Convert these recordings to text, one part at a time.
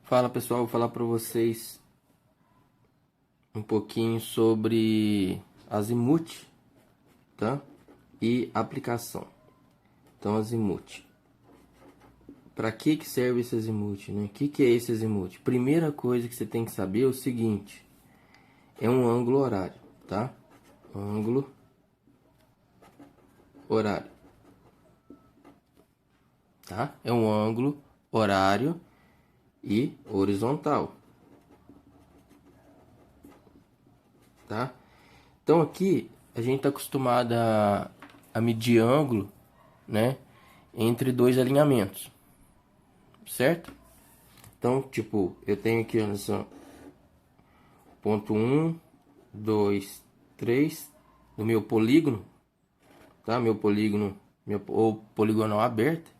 Fala pessoal, vou falar para vocês um pouquinho sobre azimuth, tá? E aplicação. Então, azimuth. Para que serve esse azimuth, né? O que é esse azimuth? Primeira coisa que você tem que saber é o seguinte: é um ângulo horário, tá? Ângulo horário, tá? É um ângulo horário e horizontal, tá? Então aqui a gente está acostumado a medir ângulo, né, entre dois alinhamentos, certo? Então, tipo, eu tenho aqui, olha só, ponto 1, 2, 3 do meu polígono, tá? Meu polígono, ou poligonal aberto,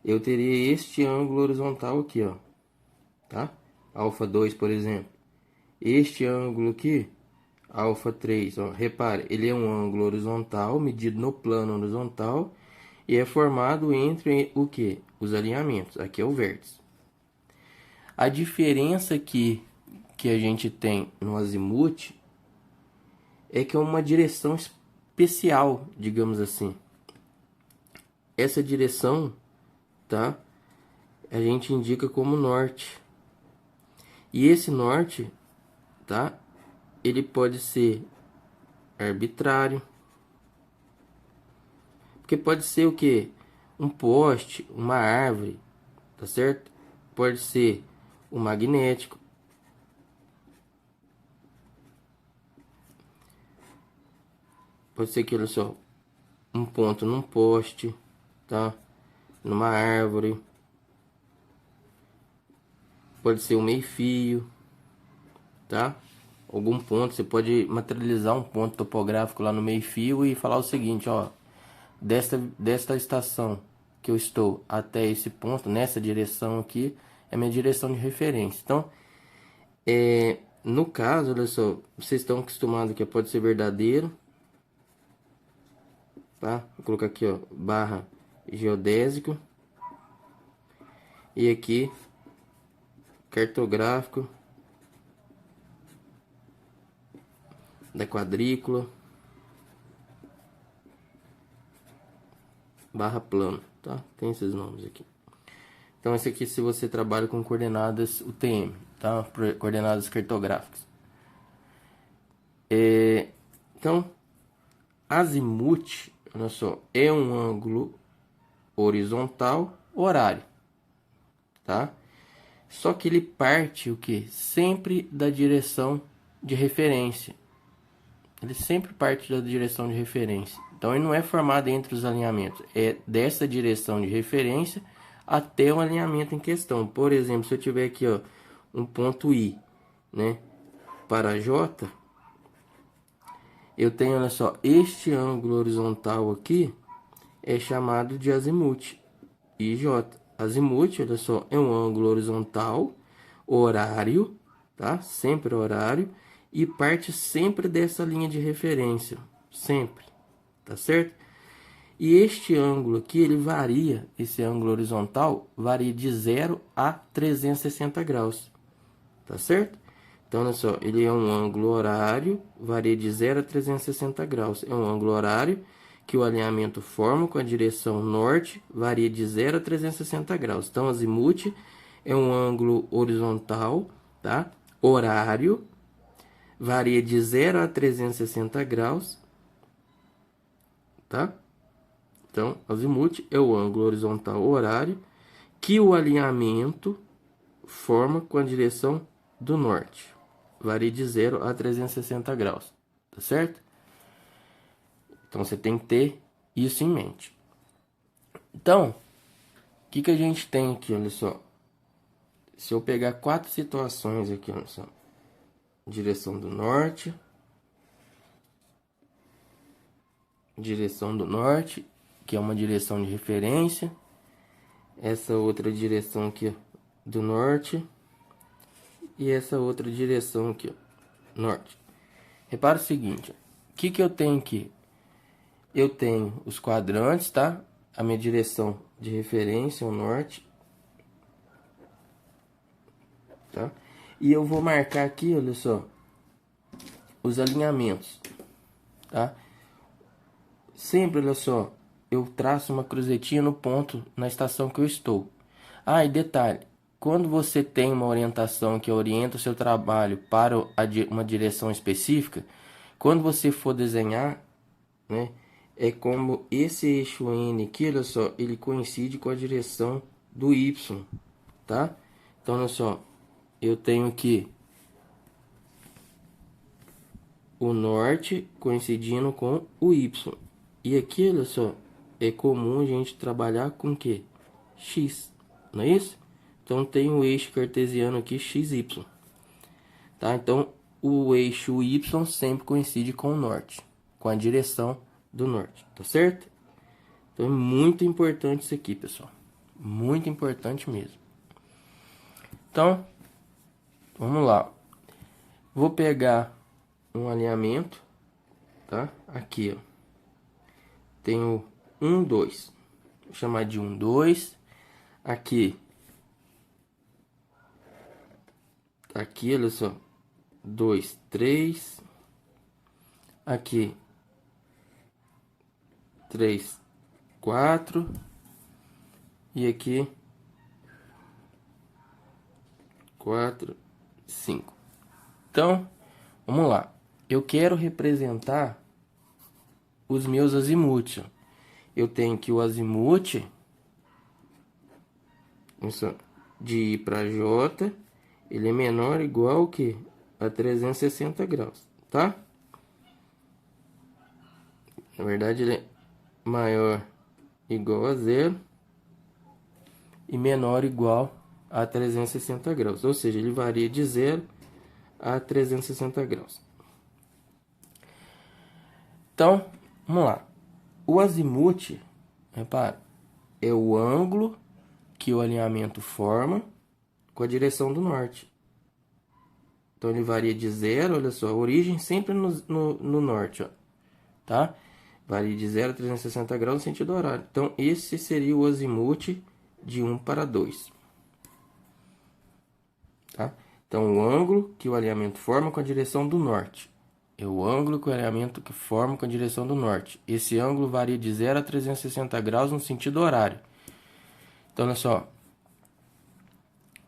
eu teria este ângulo horizontal aqui, ó, tá? Alfa 2, por exemplo. Este ângulo aqui, alfa 3, ó, repare, ele é um ângulo horizontal, medido no plano horizontal, e é formado entre o que? Os alinhamentos. Aqui é o vértice. A diferença que a gente tem no azimuth é que é uma direção especial, digamos assim. Essa direção, tá? A gente indica como norte. E esse norte, tá? Ele pode ser arbitrário, porque pode ser o que? Um poste, uma árvore, tá certo? Pode ser o magnético. Pode ser que, olha só, um ponto num poste, tá? Numa árvore. Pode ser um meio-fio, tá? Algum ponto, você pode materializar um ponto topográfico lá no meio-fio e falar o seguinte, ó, desta estação que eu estou até esse ponto, nessa direção aqui, é minha direção de referência. Então, no caso, olha só, vocês estão acostumados que pode ser verdadeiro, tá? Vou colocar aqui, ó, barra geodésico, e aqui cartográfico da quadrícula, barra plano, tá? Tem esses nomes aqui. Então, esse aqui, se você trabalha com coordenadas UTM, tá? Coordenadas cartográficas. Então, azimuth, olha só, é um ângulo horizontal horário, tá? Só que ele parte o que? Sempre da direção de referência. Ele sempre parte da direção de referência. Então, ele não é formado entre os alinhamentos. É dessa direção de referência até o alinhamento em questão. Por exemplo, se eu tiver aqui, ó, um ponto I, né, para J, eu tenho, olha só, este ângulo horizontal aqui é chamado de azimuth, IJ. Azimuth, olha só, é um ângulo horizontal, horário, tá? Sempre horário, e parte sempre dessa linha de referência, sempre, tá certo? E este ângulo aqui, ele varia, esse ângulo horizontal, varia de 0 a 360 graus, tá certo? Então, olha só, ele é um ângulo horário, varia de 0 a 360 graus. É um ângulo horário que o alinhamento forma com a direção norte, varia de 0 a 360 graus. Então, azimuth é um ângulo horizontal, tá? Horário, varia de 0 a 360 graus, tá? Então, azimuth é o ângulo horizontal horário que o alinhamento forma com a direção do norte. Varia de 0 a 360 graus, tá certo? Então você tem que ter isso em mente. Então, o que a gente tem aqui, olha só. Se eu pegar 4 situações aqui, olha só. Direção do norte, que é uma direção de referência. Essa outra direção aqui, ó, do norte. E essa outra direção aqui, ó, norte. Repara o seguinte, o que eu tenho aqui? Eu tenho os quadrantes, tá? A minha direção de referência, o norte. tá? E eu vou marcar aqui, olha só, os alinhamentos, tá? Sempre, olha só, eu traço uma cruzetinha no ponto, na estação que eu estou. Ah, e detalhe, quando você tem uma orientação que orienta o seu trabalho para uma direção específica, quando você for desenhar, né, é como esse eixo N aqui, olha só, ele coincide com a direção do Y, tá? Então, olha só, eu tenho aqui o norte coincidindo com o Y. E aqui, olha só, é comum a gente trabalhar com o quê? X, não é isso? Então tem o eixo cartesiano aqui, XY. Tá? Então o eixo Y sempre coincide com o norte, com a direção do norte, tá certo? Então é muito importante isso aqui, pessoal. Muito importante mesmo. Então, vamos lá. Vou pegar um alinhamento, tá? Aqui, ó. Tenho 1, 2. Vou chamar de 1, 2. Aqui. Aqui, olha só. 2, 3. Aqui. 3, 4. E aqui. 4, 5. Então, vamos lá. Eu quero representar os meus azimuth. Eu tenho que o azimuth de I para J, ele é menor ou igual que a 360 graus, tá? Na verdade, ele é maior igual a zero e menor ou igual a 360 graus. Ou seja, ele varia de 0 a 360 graus. Então, vamos lá. O azimuth, repara, é o ângulo que o alinhamento forma com a direção do norte. Então, ele varia de 0, olha só, a origem sempre no norte, ó, tá? Varia de 0 a 360 graus no sentido horário. Então, esse seria o azimuth de 1 para 2. Tá? Então, o ângulo que o alinhamento forma com a direção do norte. É o ângulo que o alinhamento que forma com a direção do norte. Esse ângulo varia de 0 a 360 graus no sentido horário. Então, olha só.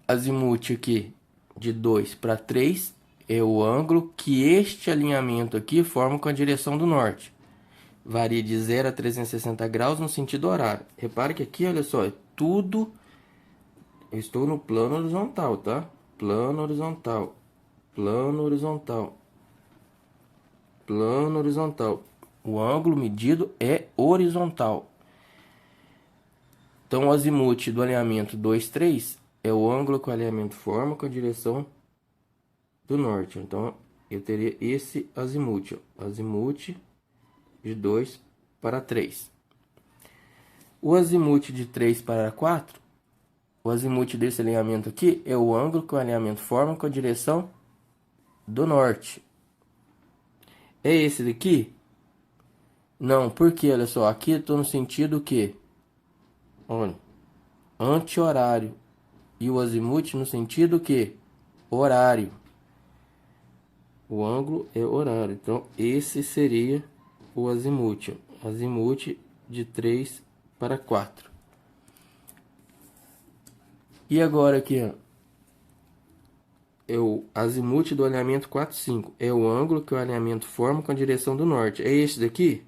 Azimuth aqui de 2 para 3 é o ângulo que este alinhamento aqui forma com a direção do norte. Varia de 0 a 360 graus no sentido horário. Repare que aqui, olha só, é tudo... Eu estou no plano horizontal, tá? Plano horizontal. Plano horizontal. Plano horizontal. O ângulo medido é horizontal. Então, o azimuth do alinhamento 2, 3 é o ângulo que o alinhamento forma com a direção do norte. Então, eu teria esse azimuth, ó, azimuth de 2 para 3. O azimuth de 3 para 4, o azimuth desse alinhamento aqui é o ângulo que o alinhamento forma com a direção do norte. É esse daqui? Não, porque, olha só, aqui eu estou no sentido que, olha, anti-horário. E o azimuth no sentido que? Horário. O ângulo é horário. Então, esse seria o azimuth. Ó. Azimuth de 3 para 4. E agora aqui, ó, é o azimuth do alinhamento 4, 5. É o ângulo que o alinhamento forma com a direção do norte. É esse daqui?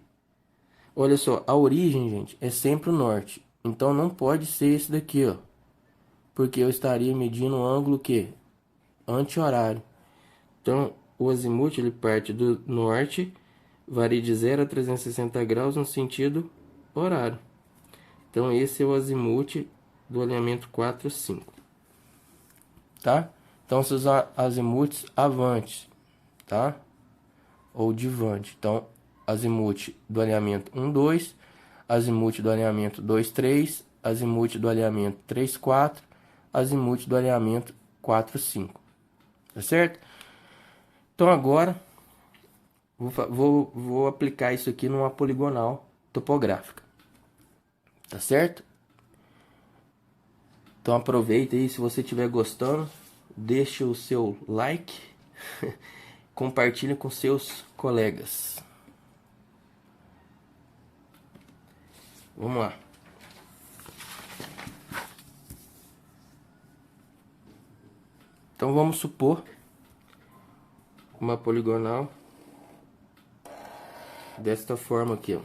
Olha só, a origem, gente, é sempre o norte. Então, não pode ser esse daqui, ó. Porque eu estaria medindo um ângulo que? Anti-horário. Então, o azimuth ele parte do norte, varia de 0 a 360 graus no sentido horário. Então, esse é o azimuth do alinhamento 4, 5. Tá? Então, seus azimuths avantes, tá? Ou divante. Então, azimuth do alinhamento 1, 2, azimuth do alinhamento 2, 3, azimuth do alinhamento 3, 4, azimuth do alinhamento 4, 5. Tá certo? Então, agora, vou aplicar isso aqui numa poligonal topográfica. Tá certo? Então, aproveita aí, se você estiver gostando, deixe o seu like, compartilhe com seus colegas. Vamos lá. Então vamos supor uma poligonal desta forma aqui, ó.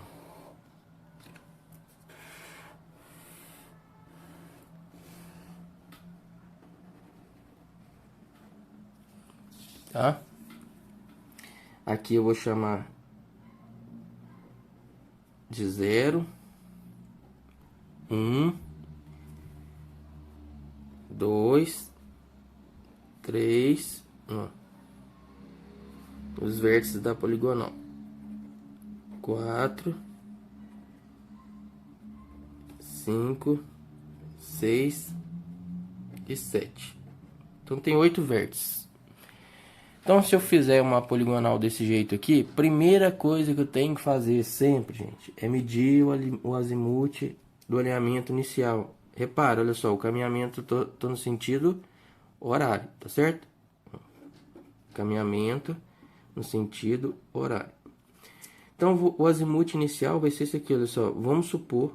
Tá? Aqui eu vou chamar de 0, 1, 2, 3, os vértices da poligonal, 4, 5, 6 e 7. Então tem 8 vértices. Então, se eu fizer uma poligonal desse jeito aqui, primeira coisa que eu tenho que fazer sempre, gente, é medir o azimuth do alinhamento inicial. Repara, olha só, o caminhamento tô no sentido horário, tá certo? Caminhamento no sentido horário. Então, o azimuth inicial vai ser esse aqui, olha só. Vamos supor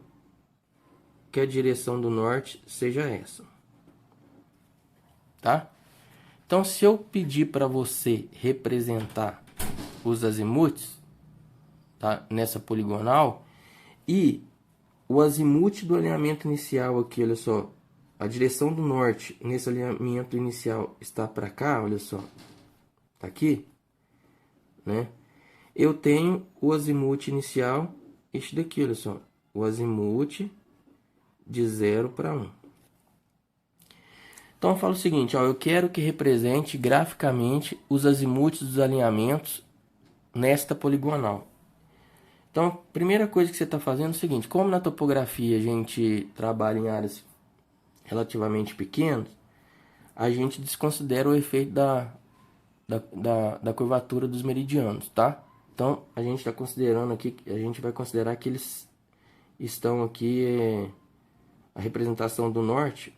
que a direção do norte seja essa, tá? Então, se eu pedir para você representar os azimuths, tá, nessa poligonal, e o azimuth do alinhamento inicial aqui, olha só, a direção do norte nesse alinhamento inicial está para cá, olha só, tá aqui, né? Eu tenho o azimuth inicial, este daqui, olha só, o azimuth de 0 para 1. Então eu falo o seguinte, ó, eu quero que represente graficamente os azimuths dos alinhamentos nesta poligonal. Então, a primeira coisa que você está fazendo é o seguinte, como na topografia a gente trabalha em áreas relativamente pequenas, a gente desconsidera o efeito da curvatura dos meridianos, tá? Então, a gente está considerando aqui, a gente vai considerar que eles estão aqui, a representação do norte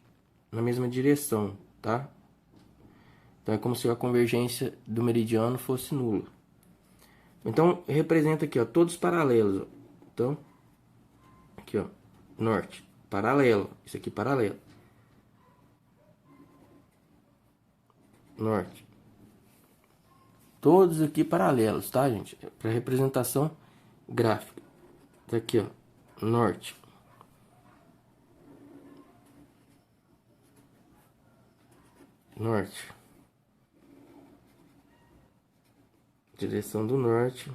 na mesma direção, tá? Então é como se a convergência do meridiano fosse nula. Então representa aqui, ó, todos paralelos, ó. Então aqui, ó, norte, paralelo, isso aqui paralelo. Norte. Todos aqui paralelos, tá, gente? Para representação gráfica. Tá aqui, ó, norte. Norte. Direção do norte.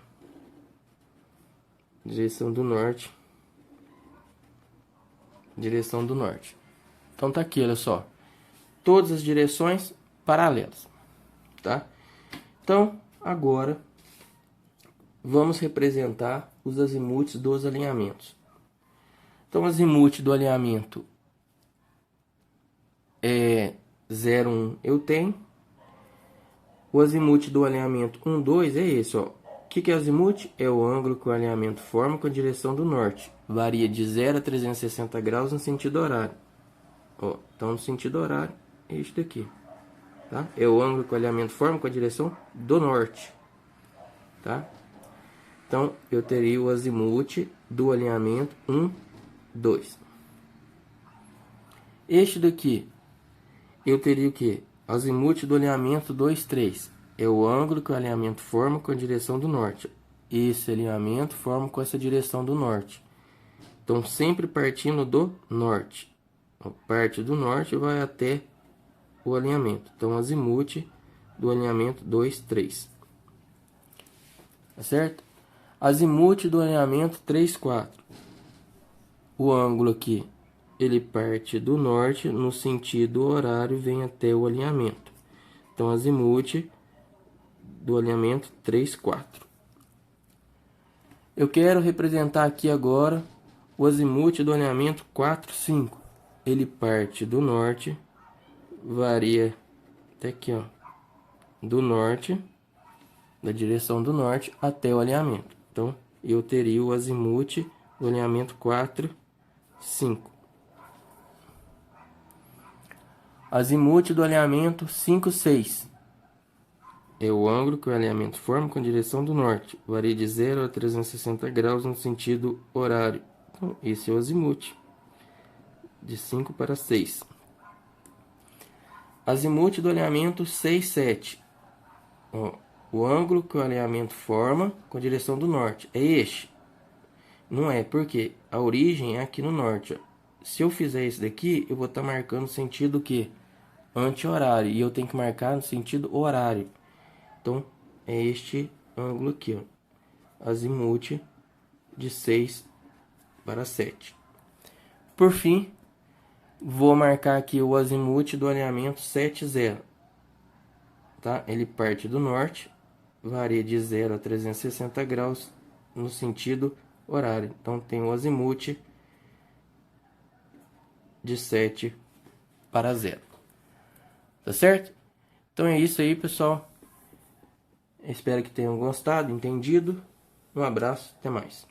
Direção do norte. Direção do norte. Então tá aqui, olha só. Todas as direções paralelas, tá? Então, agora vamos representar os azimuths dos alinhamentos. Então, o azimuth do alinhamento é 0, 1, eu tenho. O azimuth do alinhamento 1, 2 é esse, ó. O que é azimuth? É o ângulo que o alinhamento forma com a direção do norte. Varia de 0 a 360 graus no sentido horário. Ó, então, no sentido horário, é este daqui. Tá? É o ângulo que o alinhamento forma com a direção do norte. Tá? Então, eu teria o azimuth do alinhamento 1, 2. Este daqui, eu teria o que? Azimuth do alinhamento 2, 3. É o ângulo que o alinhamento forma com a direção do norte. Esse alinhamento forma com essa direção do norte. Então, sempre partindo do norte. Então, parte do norte e vai até o alinhamento. Então, azimuth do alinhamento 2, 3. Tá certo? Azimuth do alinhamento 3, 4. O ângulo aqui, ele parte do norte no sentido horário e vem até o alinhamento. Então, azimuth do alinhamento 3, 4. Eu quero representar aqui agora o azimuth do alinhamento 4, 5. Ele parte do norte, varia até aqui, ó, do norte, da direção do norte até o alinhamento. Então, eu teria o azimuth do alinhamento 4, 5. Azimuth do alinhamento 5, 6. É o ângulo que o alinhamento forma com a direção do norte. Varia de 0 a 360 graus no sentido horário. Então, esse é o azimuth. De 5 para 6. Azimuth do alinhamento 6, 7. Ó, o ângulo que o alinhamento forma com a direção do norte. É este. Não é, porque a origem é aqui no norte. Ó. Se eu fizer esse daqui, eu vou estar marcando sentido o quê? Anti-horário. E eu tenho que marcar no sentido horário. Então, é este ângulo aqui, ó. Azimuth de 6 para 7. Por fim, vou marcar aqui o azimuth do alinhamento 7, 0. Tá? Ele parte do norte, varia de 0 a 360 graus no sentido horário. Então, tem o azimuth de 7 para 0. Tá certo? Então é isso aí, pessoal. Espero que tenham gostado, entendido. Um abraço, até mais.